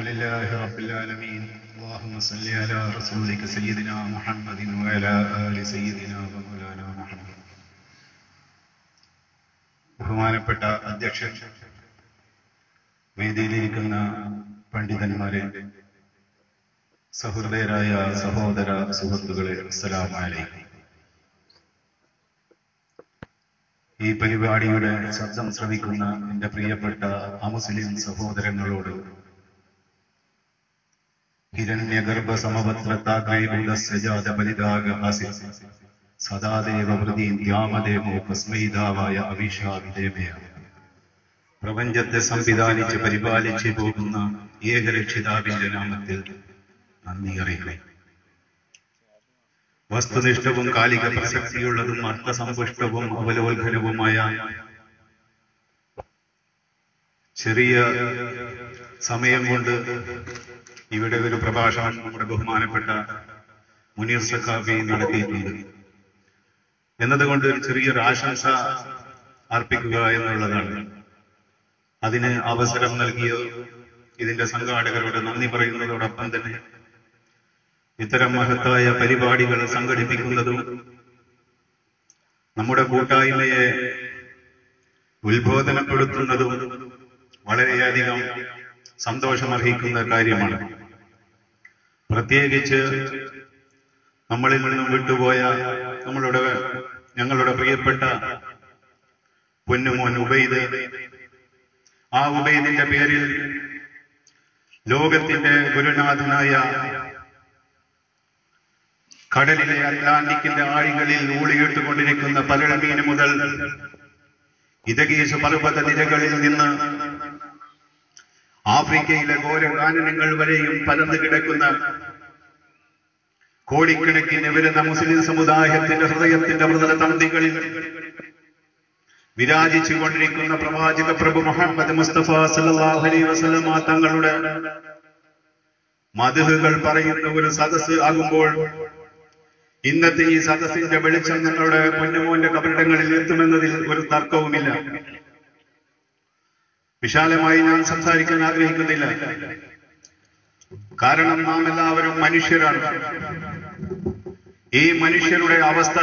لله رب العالمين اللهم صل على رسولك سيدنا محمد وعلى آل سيدنا ومولانا محمد. ബഹുമാനപ്പെട്ട അധ്യക്ഷൻ, വേദിയിലിരിക്കുന്ന പണ്ഡിതന്മാരെ, സഹൃദയരായ സഹോദര സുഹൃത്തുക്കളെ, അസ്സലാമു അലൈക്കും. ഈ പരിപാടിയുടെ ശബ്ദം ശ്രവിക്കുന്ന എന്റെ പ്രിയപ്പെട്ട അമുസ്ലിം സഹോദരങ്ങളോട് ഹിരണ്യഗർഭ സമവത്രതാഗ്രൈഭൂതസ്യജാത ബലിദാഗ ആസി സദാദേവ വൃതി ദ്യാമദേവോ കസ്മൈതാവായ അവിഷാവിദേവയ. പ്രപഞ്ചത്തെ സംവിധാനിച്ച് പരിപാലിച്ചു പോകുന്ന ഏകരക്ഷിതാവിന്റെ നാമത്തിൽ നന്ദി അറിയിക്കട്ടെ. വസ്തുനിഷ്ഠവും കാലിക പ്രസക്തിയുള്ളതും അർത്ഥസമ്പുഷ്ടവും അവലോകനവുമായ ചെറിയ സമയം കൊണ്ട് ഇവിടെ ഒരു പ്രഭാഷണം നമ്മുടെ ബഹുമാനപ്പെട്ട മുനീർ സഖാഫി നടത്തിയിട്ടുണ്ട് എന്നതുകൊണ്ട് ഒരു ചെറിയൊരു ആശംസ അർപ്പിക്കുക എന്നുള്ളതാണ്. അതിന് അവസരം നൽകിയ ഇതിന്റെ സംഘാടകരോട് നന്ദി പറയുന്നതോടൊപ്പം തന്നെ ഇത്തരം മഹത്തായ പരിപാടികൾ സംഘടിപ്പിക്കുന്നതും നമ്മുടെ കൂട്ടായ്മയെ ഉത്ബോധനപ്പെടുത്തുന്നതും വളരെയധികം സന്തോഷമർഹിക്കുന്ന കാര്യമാണ്. പ്രത്യേകിച്ച് നമ്മളിൽ നിന്നും വിട്ടുപോയ ഞങ്ങളുടെ പ്രിയപ്പെട്ട പൊന്നുമോൻ ഉബൈദ്, ആ ഉബൈദിന്റെ പേരിൽ ലോകത്തിന്റെ ഗുരുനാഥനായ കടലിലെ അറ്റ്ലാന്റിക്കിന്റെ ആഴികളിൽ ഊളിയിട്ടുകൊണ്ടിരിക്കുന്ന പരൽമീൻ മുതൽ ഇതകീശ പർവ്വത നിരകളിൽ നിന്ന് ആഫ്രിക്കയിലെ ഘോരകാനനങ്ങൾ വരെയും പരന്നു കിടക്കുന്ന കോടിക്കണക്കിന് വരുന്ന മുസ്ലിം സമുദായത്തിന്റെ ഹൃദയത്തിന്റെ മൃദുല തന്തികളിൽ വിരാജിച്ചു കൊണ്ടിരിക്കുന്ന പ്രവാചക പ്രഭു മുഹമ്മദ് മുസ്തഫ സല്ലല്ലാഹു അലൈഹി വസല്ലമ തങ്ങളുടെ മദ്ഹുകൾ പറയുന്ന ഒരു സദസ്സ് ആകുമ്പോൾ ഇന്നത്തെ ഈ സദസ്സിന്റെ വെളിച്ചം ഞങ്ങളുടെ പൊന്നുമോന്റെ കബറിടങ്ങളിൽ എത്തുമെന്നതിൽ ഒരു തർക്കവുമില്ല. വിശാലമായി ഞാൻ സംസാരിക്കാൻ ആഗ്രഹിക്കുന്നില്ല. കാരണം നാം എല്ലാവരും മനുഷ്യരാണ്. ഈ മനുഷ്യരുടെ അവസ്ഥ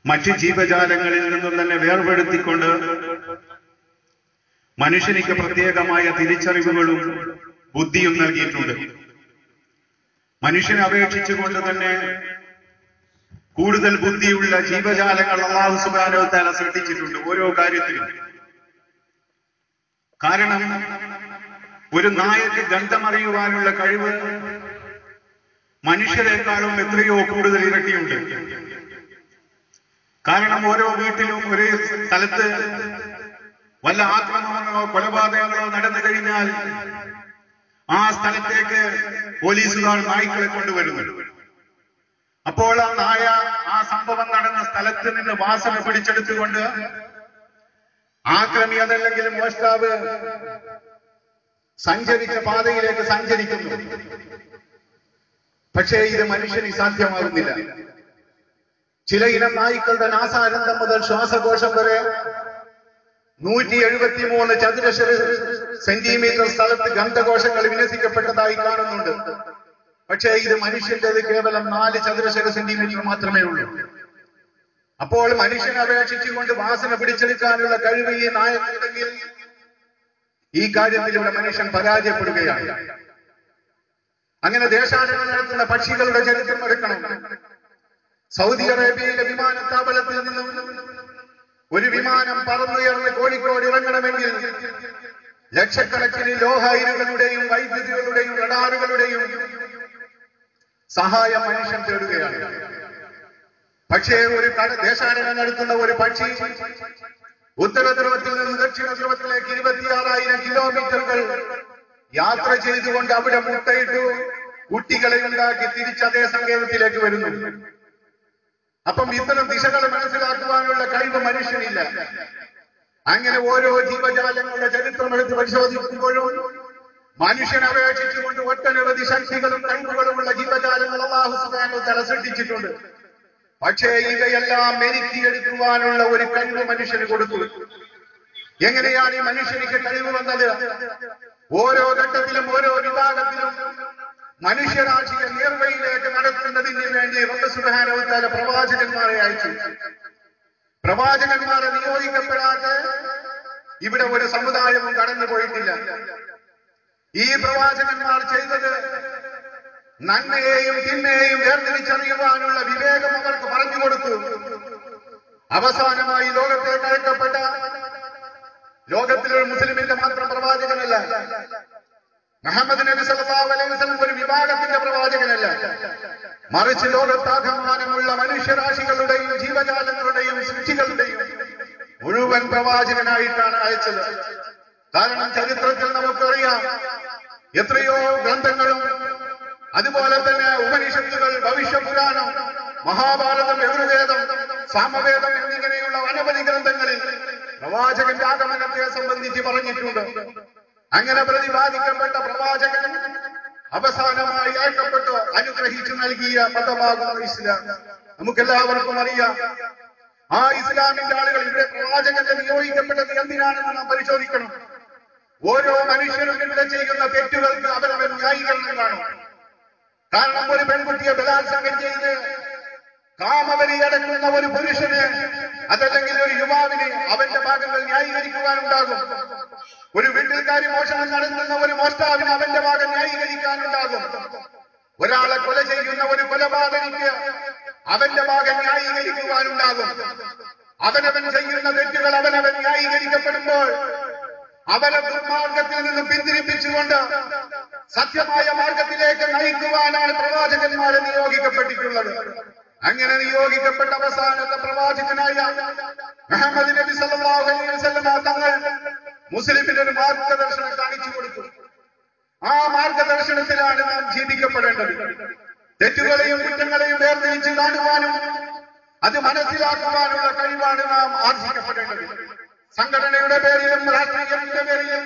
മറ്റു ജീവജാലങ്ങളിൽ നിന്നും തന്നെ വേർപെടുത്തിക്കൊണ്ട് മനുഷ്യനിക്ക് പ്രത്യേകമായ തിരിച്ചറിവുകളും ബുദ്ധിയും നൽകിയിട്ടുണ്ട്. മനുഷ്യനെ അപേക്ഷിച്ചുകൊണ്ട് തന്നെ കൂടുതൽ ബുദ്ധിയുള്ള ജീവജാലങ്ങൾ അല്ലാഹു സുബ്ഹാനഹു വ തആല സൃഷ്ടിച്ചിട്ടുണ്ട് ഓരോ കാര്യത്തിലും. കാരണം ഒരു നായക്ക് ഗന്ധമറിയുവാനുള്ള കഴിവ് മനുഷ്യരെക്കാളും എത്രയോ കൂടുതൽ ഇരട്ടിയുണ്ട്. കാരണം ഓരോ വീട്ടിലും ഒരേ സ്ഥലത്ത് വല്ല ആക്രമണങ്ങളോ കൊലപാതകങ്ങളോ നടന്നു കഴിഞ്ഞാൽ ആ സ്ഥലത്തേക്ക് പോലീസുകാർ നായ്ക്കളെ കൊണ്ടുവരുന്നു. അപ്പോൾ ആ നായ ആ സംഭവം നടന്ന സ്ഥലത്ത് നിന്ന് വാസന പിടിച്ചെടുത്തുകൊണ്ട് ആക്രമി അതല്ലെങ്കിൽ മോഷ്ടാവ് സഞ്ചരിച്ച പാതയിലേക്ക് സഞ്ചരിക്കുന്നു. പക്ഷേ ഇത് മനുഷ്യന് സാധ്യമാകുന്നില്ല. ചില ഇനം നായ്ക്കളുടെ നാസാരന്ധം മുതൽ ശ്വാസകോശം വരെ 173 ചതുരശ്ര സെന്റിമീറ്റർ സ്ഥലത്ത് ഗന്ധകോശങ്ങൾ വിന്യസിക്കപ്പെട്ടതായി കാണുന്നുണ്ട്. പക്ഷേ ഇത് മനുഷ്യന്റേത് കേവലം 4 ചതുരശ്ര സെന്റിമീറ്റർ മാത്രമേ ഉള്ളൂ. അപ്പോൾ മനുഷ്യനെ അപേക്ഷിച്ചുകൊണ്ട് വാസന പിടിച്ചെടുക്കാനുള്ള കഴിവ് ഈ നായക്കുണ്ടെങ്കിൽ ഈ കാര്യത്തിൽ ഇവിടെ മനുഷ്യൻ പരാജയപ്പെടുകയാണ്. അങ്ങനെ ദേശാടനം നടത്തുന്ന പക്ഷികളുടെ ചരിത്രം എടുക്കണം. സൗദി അറേബ്യയിലെ വിമാനത്താവളത്തിൽ നിന്നും ഒരു വിമാനം പറന്നുയർന്ന് കോഴിക്കോട് ഇറങ്ങണമെങ്കിൽ ലക്ഷക്കണക്കിന് ലോഹായിരുകളുടെയും വൈദ്യുതികളുടെയും റഡാറുകളുടെയും സഹായം മനുഷ്യൻ തേടുകയാണ്. പക്ഷേ ഒരു ദേശാടനം നടത്തുന്ന ഒരു പക്ഷി ഉത്തര ധ്രുവത്തിൽ നിന്ന് ദക്ഷിണ ധ്രുവത്തിലേക്ക് 26,000 കിലോമീറ്ററുകൾ യാത്ര ചെയ്തുകൊണ്ട് അവിടെ മുട്ടയിട്ടു കുട്ടികളെ ഉണ്ടാക്കി തിരിച്ചതേ സങ്കേതത്തിലേക്ക് വരുന്നു. അപ്പം ഇത്തരം ദിശകളെ മനസ്സിലാക്കുവാനുള്ള കഴിവ് മനുഷ്യനില്ല. അങ്ങനെ ഓരോ ജീവജാലങ്ങളുടെ ചരിത്രം എടുത്ത് പരിശോധിക്കുമ്പോഴും മനുഷ്യനെ അപേക്ഷിച്ചുകൊണ്ട് ഒട്ടനവധി ശക്തികളും കഴിവുകളുമുള്ള ജീവജാലങ്ങൾ അല്ലാഹു സുബ്ഹാനഹു വ തആല സൃഷ്ടിച്ചിട്ടുണ്ട്. പക്ഷേ ഇവയെല്ലാം മെരുക്കിയെടുക്കുവാനുള്ള ഒരു കഴിവ് മനുഷ്യന് കൊടുത്തു. എങ്ങനെയാണ് ഈ മനുഷ്യനിക്ക് കഴിവ് വന്നത്? ഓരോ ഘട്ടത്തിലും ഓരോ വിഭാഗത്തിലും മനുഷ്യരാശിയെ നേർവഴിയിലേക്ക് നടത്തുന്നതിന് വേണ്ടി റബ്ബ് സുബ്ഹാനഹു വ തആല പ്രവാചകന്മാരെ അയച്ചു. പ്രവാചകന്മാരെ നിയോഗിക്കപ്പെടാതെ ഇവിടെ ഒരു സമുദായവും കടന്നുപോയിട്ടില്ല. ഈ പ്രവാചകന്മാർ ചെയ്തത് നന്മയെയും തിന്മയെയും വേർതിരിച്ചറിയുവാനുള്ള വിവേകം അവർക്ക് പറഞ്ഞു കൊടുത്തു. അവസാനമായി ലോകത്തേക്ക് അയക്കപ്പെട്ട ലോകത്തിലൊരു മുസ്ലിമിന്റെ മാത്രം പ്രവാചകനല്ല, മുഹമ്മദ് നബി സല്ലല്ലാഹു അലൈഹി വസല്ലം ഒരു വിഭാഗത്തിന്റെ പ്രവാചകനല്ല, മറിച്ച് ലോകത്താകമാനമുള്ള മനുഷ്യരാശികളുടെയും ജീവജാലങ്ങളുടെയും സൃഷ്ടികളുടെയും മുഴുവൻ പ്രവാചകനായിട്ടാണ് അയച്ചത്. കാരണം ചരിത്രത്തിൽ നമുക്കറിയാം, എത്രയോ ഗ്രന്ഥങ്ങളും അതുപോലെ തന്നെ ഉപനിഷത്തുകൾ, ഭവിഷ്യപുരാണം, മഹാഭാരതം, യജുർവേദം, സാമവേദം എന്നിങ്ങനെയുള്ള അനവധി ഗ്രന്ഥങ്ങളിൽ പ്രവാചകന്റെ ആഗമനത്തെ സംബന്ധിച്ച് പറഞ്ഞിട്ടുണ്ട്. അങ്ങനെ പ്രതിപാദിക്കപ്പെട്ട പ്രവാചകൻ അവസാനമായി അയക്കപ്പെട്ട് അനുഗ്രഹിച്ചു നൽകിയ മതമാകുന്ന ഇസ്ലാം നമുക്കെല്ലാവർക്കും അറിയാം. ആ ഇസ്ലാമിന്റെ ആളുകൾ ഇവിടെ പ്രവാചകന്റെ നിയോഗിക്കപ്പെട്ടത് എന്തിനാണെന്ന് നാം പരിശോധിക്കണം. ഓരോ മനുഷ്യരും ഇവിടെ ചെയ്യുന്ന തെറ്റുകൾക്ക് അവരവൻ ന്യായീകരണം കാണും. കാരണം ഒരു പെൺകുട്ടിയെ ബലാത്സംഗം ചെയ്ത് കാമവലി അടക്കുന്ന ഒരു പുരുഷന്, അതല്ലെങ്കിൽ ഒരു യുവാവിന് അവന്റെ ഭാഗങ്ങൾ ന്യായീകരിക്കുവാനുണ്ടാകും. ഒരു വീട്ടിൽക്കാരി മോഷണം നടത്തുന്ന ഒരു മോഷ്ടാവിന് അവന്റെ ഭാഗം ന്യായീകരിക്കാനുണ്ടാകും. ഒരാളെ കൊല ചെയ്യുന്ന ഒരു കൊലപാതകയ്ക്ക് അവന്റെ ഭാഗം ന്യായീകരിക്കുവാനുണ്ടാകും. അവനവൻ ചെയ്യുന്ന തെറ്റുകൾ അവനവൻ ന്യായീകരിക്കപ്പെടുമ്പോൾ അവനെ ദുർമാർഗത്തിൽ നിന്ന് പിന്തിരിപ്പിച്ചുകൊണ്ട് സത്യമായ മാർഗത്തിലേക്ക് നയിക്കുവാനാണ് പ്രവാചകന്മാരെ നിയോഗിക്കപ്പെട്ടിട്ടുള്ളത്. അങ്ങനെ നിയോഗിക്കപ്പെട്ട അവസാനത്തെ പ്രവാചകനായ മുഹമ്മദ് നബി സല്ലല്ലാഹു അലൈഹി വസല്ലം തങ്ങൾ മുസ്ലിമിന് ഒരു മാർഗദർശനം കാണിച്ചു കൊടുത്തു. ആ മാർഗദർശനത്തിലാണ് നാം ജീവിക്കപ്പെടേണ്ടത്. തെറ്റുകളെയും കുറ്റങ്ങളെയും വേർതിരിച്ച് കാണുവാനും അത് മനസ്സിലാക്കുവാനുള്ള കഴിവാണ് നാം ആർജിക്കപ്പെടേണ്ടത്. സംഘടനയുടെ പേരിലും രാഷ്ട്രീയത്തിന്റെ പേരിലും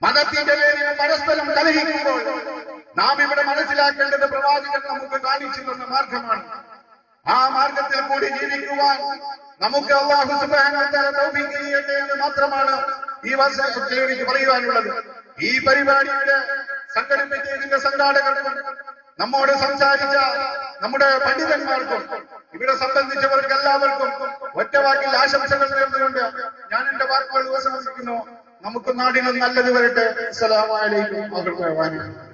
മതത്തിന്റെ പേരിലും പരസ്പരം കലഹിക്കുമ്പോൾ നാം ഇവിടെ മനസ്സിലാക്കേണ്ടത് പ്രവാചകൻ നമുക്ക് കാണിച്ചു തന്ന മാർഗമാണ്. ആ മാർഗത്തിൽ കൂടി ജീവിക്കുവാൻ നമുക്ക് അല്ലാഹു സുബ്ഹാനഹു വ തആല തൗഫീഖ് ചെയ്യട്ടെ എന്ന് മാത്രമാണ് ഈ അവസരത്തിൽ എനിക്ക് പറയുവാനുള്ളത്. ഈ പരിപാടിയുടെ സംഘടിപ്പിച്ചതിന്റെ സംഘാടകർക്കും നമ്മോട് സംസാരിച്ച നമ്മുടെ പണ്ഡിതന്മാർക്കും ഇവിടെ സംബന്ധിച്ചവർക്ക് എല്ലാവർക്കും ഒറ്റവാക്കിൽ ആശംസകൾ നേർന്നുകൊണ്ട് ഞാൻ എന്റെ വാക്കുകൾ ഉപസംഹരിക്കുന്നു. നമുക്ക് നാടിനും നല്ലത് വരട്ടെ. അസ്സലാമു അലൈക്കും വറഹ്മത്തുള്ളാഹി വബറകാതുഹു.